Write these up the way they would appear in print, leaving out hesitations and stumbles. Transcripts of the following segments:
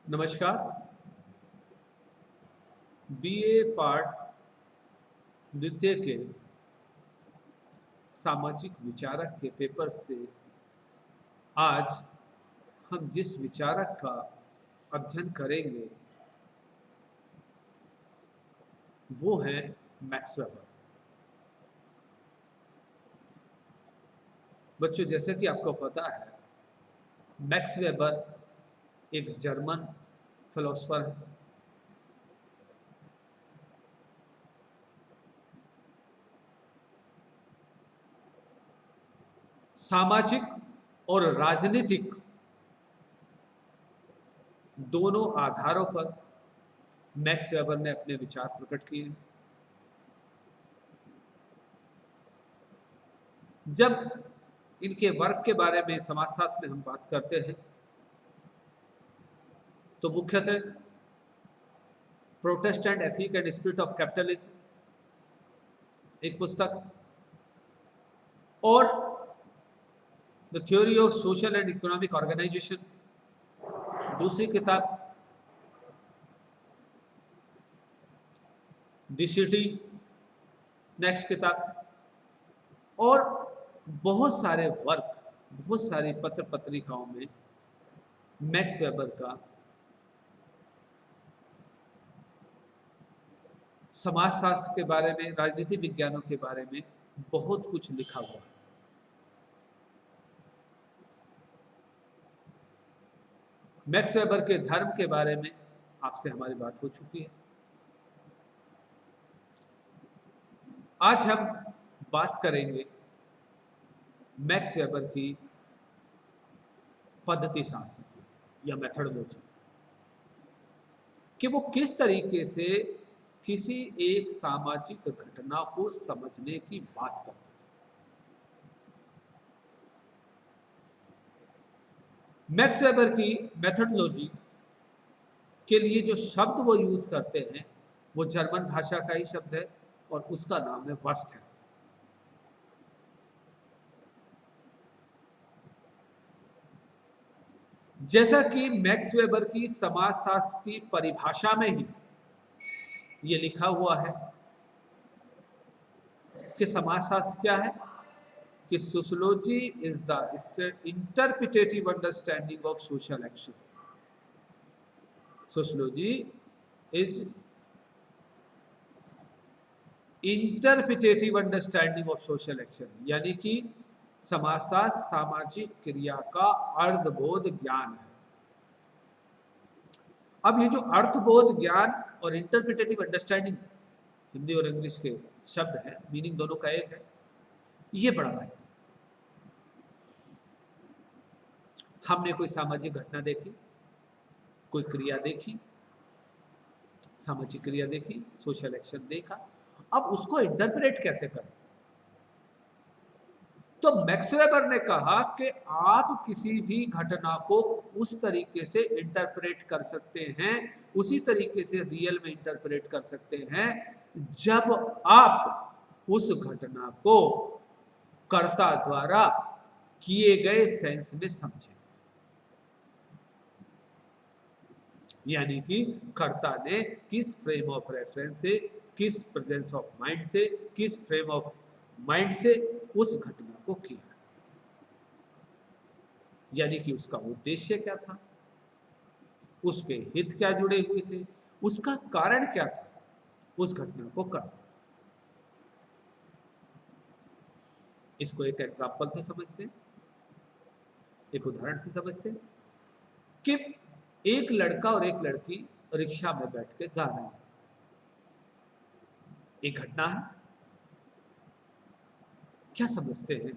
नमस्कार। BA part द्वितीय के सामाजिक विचारक के पेपर से आज हम जिस विचारक का अध्ययन करेंगे वो है मैक्स वेबर। बच्चों, जैसे कि आपको पता है, मैक्स वेबर एक जर्मन फिलोसोफर है। सामाजिक और राजनीतिक दोनों आधारों पर मैक्स वेबर ने अपने विचार प्रकट किए। जब इनके वर्क के बारे में समाजशास्त्र में हम बात करते हैं तो मुख्यतः Protestant ethic and spirit of capitalism एक पुस्तक और the theory of social and economic organization दूसरी किताब, द सिटी नेक्स्ट किताब, और बहुत सारे वर्क, बहुत सारी पत्र पत्रिकाओं में मैक्स वेबर का समाजशास्त्र के बारे में, राजनीति विज्ञानों के बारे में बहुत कुछ लिखा हुआ है। मैक्स वेबर के धर्म के बारे में आपसे हमारी बात हो चुकी है। आज हम बात करेंगे मैक्स वेबर की पद्धति शास्त्र की या मेथडोलॉजी, कि वो किस तरीके से किसी एक सामाजिक घटना को समझने की बात करते थे। मैक्स वेबर की मेथडोलॉजी के लिए जो शब्द वो यूज करते हैं वो जर्मन भाषा का ही शब्द है और उसका नाम है वस्त है। जैसा कि मैक्स वेबर की समाजशास्त्र की परिभाषा में ही ये लिखा हुआ है कि समाजशास्त्र क्या है, कि sociology is the interpretative understanding of social action. Sociology is interpretative understanding of social action, यानी कि समाजशास्त्र सामाजिक क्रिया का अर्थबोध ज्ञान है। अब ये जो अर्थबोध ज्ञान और इंटरप्रिटेटिव अंडरस्टैंडिंग हिंदी और इंग्लिश के शब्द हैं, मीनिंग दोनों का एक है, ये बड़ा है। हमने कोई सामाजिक घटना देखी, कोई क्रिया देखी, सामाजिक क्रिया देखी, सोशल एक्शन देखा, अब उसको इंटरप्रेट कैसे करें। तो मैक्स वेबर ने कहा कि आप किसी भी घटना को उस तरीके से इंटरप्रेट कर सकते हैं, उसी तरीके से रियल में इंटरप्रेट कर सकते हैं जब आप उस घटना को कर्ता द्वारा किए गए सेंस में समझें। यानी कि कर्ता ने किस फ्रेम ऑफ रेफरेंस से, किस प्रेजेंस ऑफ माइंड से, किस फ्रेम ऑफ माइंड से उस घटना को किया, यानी कि उसका उद्देश्य क्या था, उसके हित क्या जुड़े हुए थे, उसका कारण क्या था उस घटना को करना। इसको एक एग्जांपल से समझते हैं, एक उदाहरण से समझते हैं कि एक लड़का और एक लड़की रिक्शा में बैठ के जा रहे हैं। एक घटना है, क्या समझते हैं?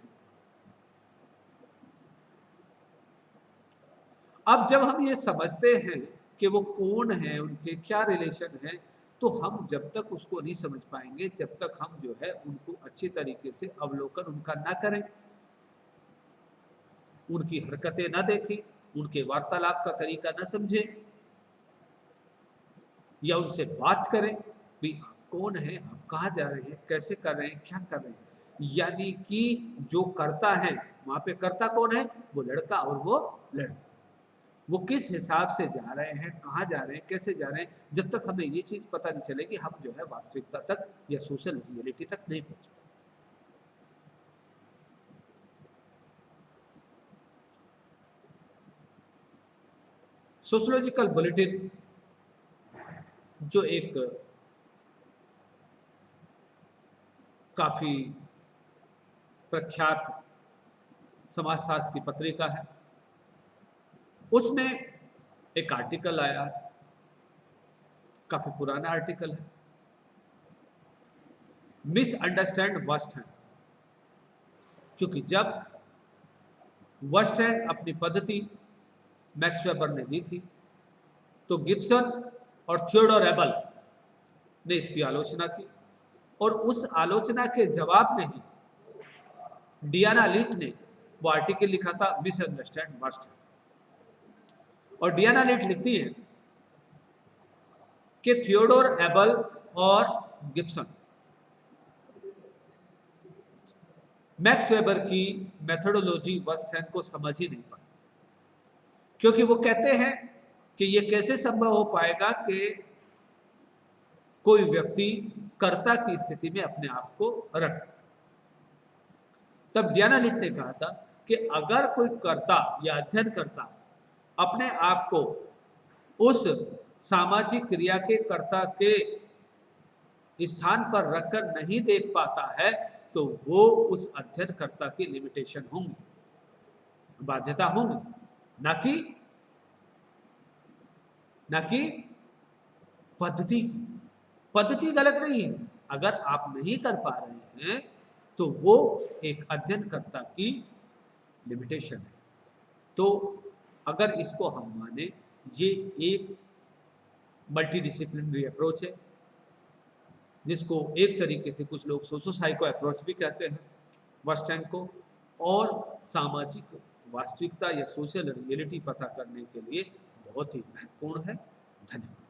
अब जब हम ये समझते हैं कि वो कौन है, उनके क्या रिलेशन है, तो हम जब तक उसको नहीं समझ पाएंगे जब तक हम जो है उनको अच्छी तरीके से अवलोकन उनका ना करें, उनकी हरकतें ना देखें, उनके वार्तालाप का तरीका ना समझें, या उनसे बात करें भी आप कौन है, आप कहाँ जा रहे हैं, कैसे कर रहे हैं, क्या कर रहे हैं। यानी कि जो करता है वहां पे कर्ता कौन है, वो लड़का और वो लड़की। वो किस हिसाब से जा रहे हैं, कहाँ जा रहे हैं, कैसे जा रहे हैं, जब तक हमें ये चीज पता नहीं चलेगी हम जो है वास्तविकता तक या सोशल रियलिटी तक नहीं पहुंचे। सोशोलॉजिकल बुलेटिन जो एक काफी प्रख्यात समाजशास्त्र की पत्रिका है, उसमें एक आर्टिकल आया, काफी पुराना आर्टिकल है, मिसअंडरस्टैंड वर्स्ट हैंड। क्योंकि जब वर्स्ट हैंड अपनी पद्धति मैक्स वेबर ने दी थी तो गिब्सन और थियोडोर एबल ने इसकी आलोचना की, और उस आलोचना के जवाब में ही डियाना लिट ने वो आर्टिकल लिखा था मिसअंडरस्टैंड वर्स्ट हैंड। और डियाना लिट लिखती है कि थियोडोर एबल और गिब्सन मैक्स वेबर की मेथोडोलॉजी वर्स्ट हैंड को समझ ही नहीं पाए, क्योंकि वो कहते हैं कि ये कैसे संभव हो पाएगा कि कोई व्यक्ति कर्ता की स्थिति में अपने आप को रखे। तब डियाना लिट ने कहा था कि अगर कोई कर्ता या अध्ययनकर्ता अपने आप को उस सामाजिक क्रिया के कर्ता के स्थान पर रखकर नहीं देख पाता है तो वो उस अध्ययनकर्ता की लिमिटेशन होंगी, बाध्यता होंगी, ना कि पद्धति। पद्धति गलत नहीं है, अगर आप नहीं कर पा रहे हैं तो वो एक अध्ययनकर्ता की लिमिटेशन है। तो अगर इसको हम माने, ये एक मल्टीडिसिप्लिनरी अप्रोच है, जिसको एक तरीके से कुछ लोग सोशो साइको अप्रोच भी कहते हैं वर्स्ट हैंड को, और सामाजिक वास्तविकता या सोशल रियलिटी पता करने के लिए बहुत ही महत्वपूर्ण है। धन्यवाद।